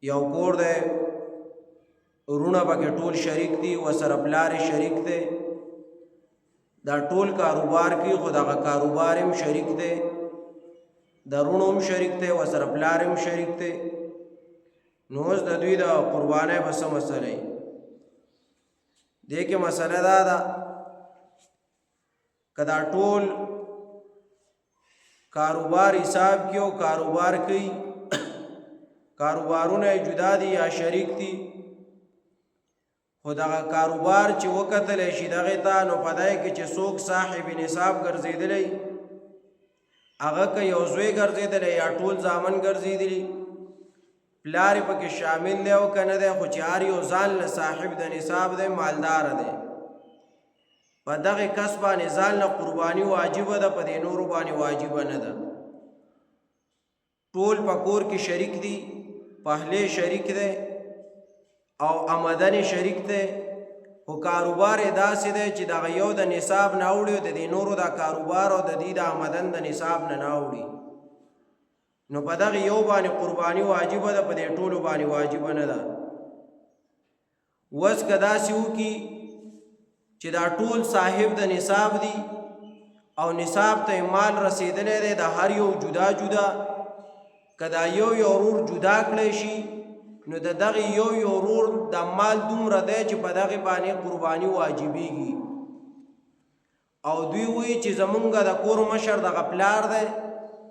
یو کور دی ورونه پکې ټول شریک دي ورسره پلار شریک دی دا ټول کاروبار کوي خو دغه کاروبار هم شریک دی د ورونو هم شریک دی ورسره پلار هم شریک دی نو اوس د دوی د قربانۍ به څه مسله وي دې کې مسله دا ده که دا ټول کاروبار حساب کې او کاروبار کوي کاروبارونه جدا دي یا شریک دي خو دغه کاروبار چې وکتلی شي دغې ته نو په دی کې چې څوک صاحب نصاب ګرځېدلی هغه که یو زوی ګرځېدلی یا ټول زامن ګرځېدلي پلار یې پکې شامل دی او که نه دی خو چې هر یو ځان له صاحب د نصاب دی مالدار دی په دغې کس باندې ځان له قرباني واجبه ده په دې نورو باندې واجبه نه ده ټول په کور کې شریک دي پهلې شریک دی او آمدن شریک دی خو کاروبار یې داسې دی چې دغه یو د نصاب نه اوړي د دې نورو دا کاروبار او د دې د آمدن د نصاب نه اوړي نو په دغه یو باندې قرباني واجبه ده په دې ټولو باندې واجبه نه ده اوس که داسې وکړي چې دا ټول صاحب د نصاب دي او نصاب ته مال رسیدلی دی د هر یو جدا جدا که دا یو ورور جدا کړی شي نو د دغه یو ورور د مال دومره دی چې په دغه باندې قرباني واجبېږي او دوی وایي چې زمونږ د کور مشر دغه پلار دی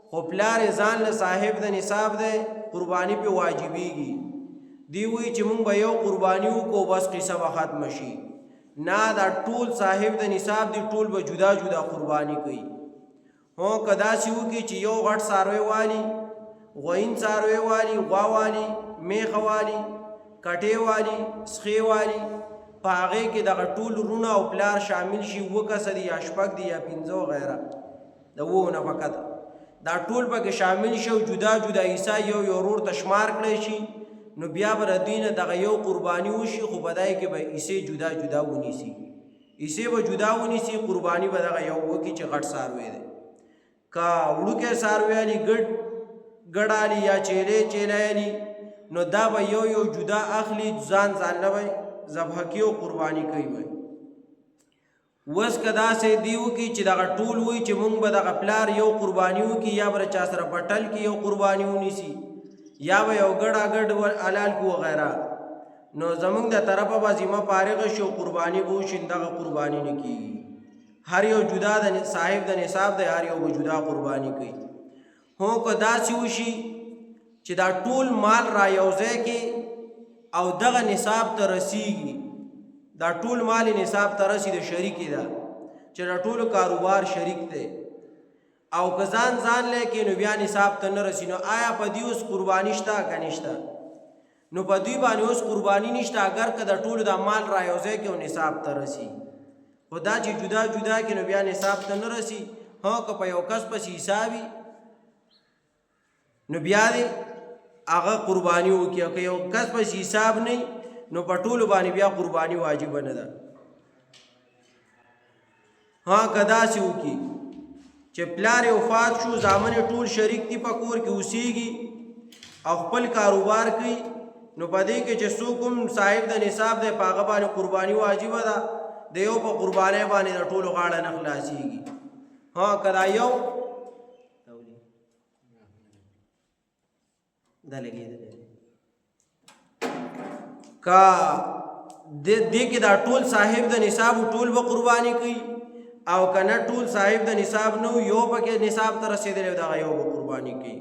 خو پلار یې ځان له صاحب د نصاب دی قرباني پې واجبېږي دوی وایي چې مونږ به یو قرباني وکړو بس قصه به ختمه شي نه دا ټول صاحب د نصاب دی ټول به جدا جدا قرباني کوي هو که داسې وکړي چې یو غټ څاروی والي غوین څاروی والي غوا والي میخه والي کټې والي سخې والي په هغې کې دغه ټول ورونه او پلار شامل شي اووه کسه دي یا شپږ دي یا پنځه وغیره د اووو نه فقط دا ټول پکې شامل شي او جدا جدا حصه یو ورور ته شمار کړی شي نو بیا به د دوی نه دغه یو قرباني وشي خو په دی کې به حصې جدا جدا ونیسي حصې به جدا ونیسي قرباني به دغه یو وکړي چې غټ څاروی دی که وړوکی څاروی علي ګډ علي یا چیلی علي نو دا به یو جدا اخلي ځان نه به ذبح کوي او قرباني کوي به اوس که داسې دی وکړي چې دغه ټول وایي چې مونږ به دغه پلار یو قرباني وکړي یا به چا سره پټل کې یو قرباني ونیسي یا به یو ګډ حلال کو وغیره نو زمونږ د طرفه به ذمه فارغه شي او قرباني به وشي دغه قرباني نه کېږي هر یو جدا د صاحب د نصاب دی هر یو به جدا قرباني کوي هو که داسې وشي چې دا ټول مال را یوځای کې او دغه نصاب ته رسیږي دا ټول مال نصاب ته رسي د شریکې ده چې دا ټول کاروبار شریک دی او که ځان لیکې نو بیا نصاب ته نه رسي نو آیا په دې اوس قرباني شته که نشته نو په دوی باندې اوس قرباني نشته اگر که د ټولو د مال را یوځای کې او نصاب ته رسي خو دا چې جدا جدا کې نو بیا نصاب ته نه رسي ها که په یو کس پسې حسابي نو بیا دې هغه قرباني وکړي او که یو کس پسې حساب نه نو په ټولو باندې بیا قرباني واجبه نه ده ها که داسې وکړي چې پلار وفات شو زامن ټول شریک دي په کور کې اوسېږي او خپل کاروبار کوي نو په دې کې چې څوک هم صاحب د نصاب دی په هغه باندې قرباني واجبه ده د یو په قربانۍ باندې د ټولو غاړه نه خلاصېږي ها که دا یو دا لګېدلی که دې کې دا ټول صاحب د نصاب ټول به قرباني کوي او که نه ټول صاحب د نصاب نو یو پکې نصاب ته رسېدلی دغه یو به قرباني کوي